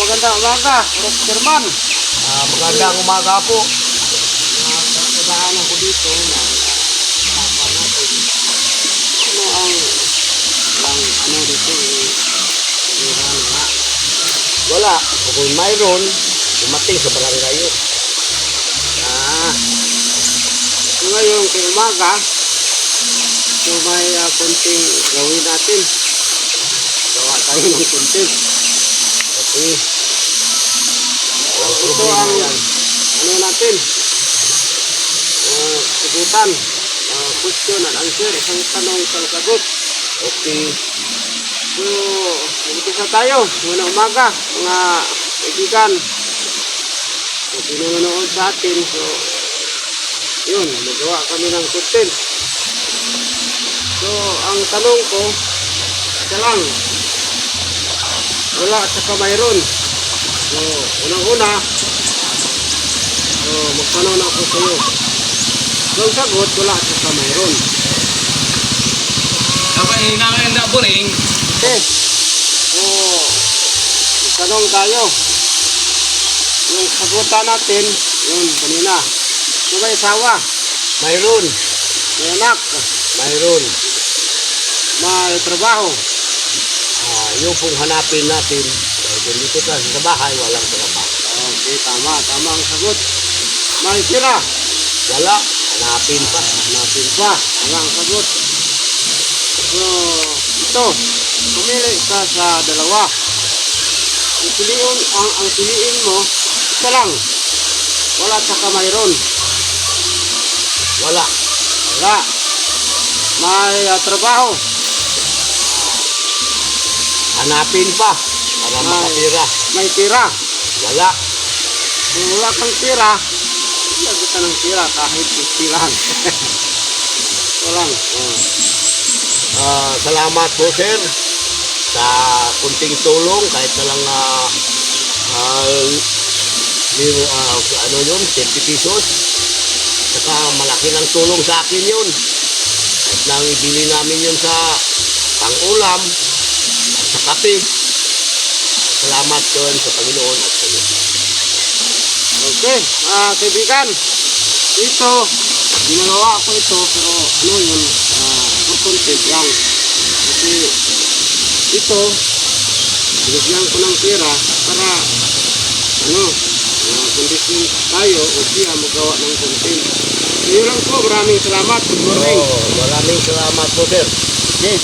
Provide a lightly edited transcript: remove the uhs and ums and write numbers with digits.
magandang umaga, Chairman. Magandang umaga po. Kadaanan ko dito na usapan natin. Ano dito nga. Wala. Kung mayroon, dumating sa barangay yun. So ngayon, kay umaga, so may konting gawin natin. Gawa tayo ng konting. Okay. Walang Ito problema ang yan. ano natin, sagutan, question and answer, isang tanong sa sagot. Okay. So, umpisa tayo, muna umaga, mga kaibigan. So, pinanonood sa atin, so, yun, nagawa kami ng content. So, ang tanong ko, isa lang, wala at saka mayroon. So, unang-una, so, magtanong ako sa iyo. So, ang sagot, wala at saka mayroon. Dapat hinangin na buring. Okay. So, magtanong tayo. Yung sagutan natin, yun, kanina. So, may asawa, Mayroon. may anak, Mayroon. may trabaho. Yung pong hanapin natin, dahil dito tayo sa bahay, walang trabaho. Okay, tama ang sagot. May tira, Wala. Hanapin pa. hanapin pa, wala ang sagot. So, ito, pumili ka sa dalawa. Ang piliin mo, isa lang. Wala at saka mayroon. Wala. Wala. May trabaho. Hanapin pa. Para makatira. May tira. Wala. Kung wala kang tira, lagot ka ng tira kahit istilan. Ito lang. Salamat po, sir, sa kunting tulong, kahit na lang ano yun, 20 pesos. Saka malaki ng tulong sa akin yun. At nang ibili namin yun sa pang-ulam at sa kape. Salamat yun sa Panginoon at sa iyo. Okay, kaibigan, ito, ginagawa ko ito, pero ano yun, for content lang. Kasi ito, binigyan ko ng pera para, kondisyon tayo o siya magawa ng content. So yun lang po, maraming salamat. Good morning. Maraming salamat po, sir. Okay.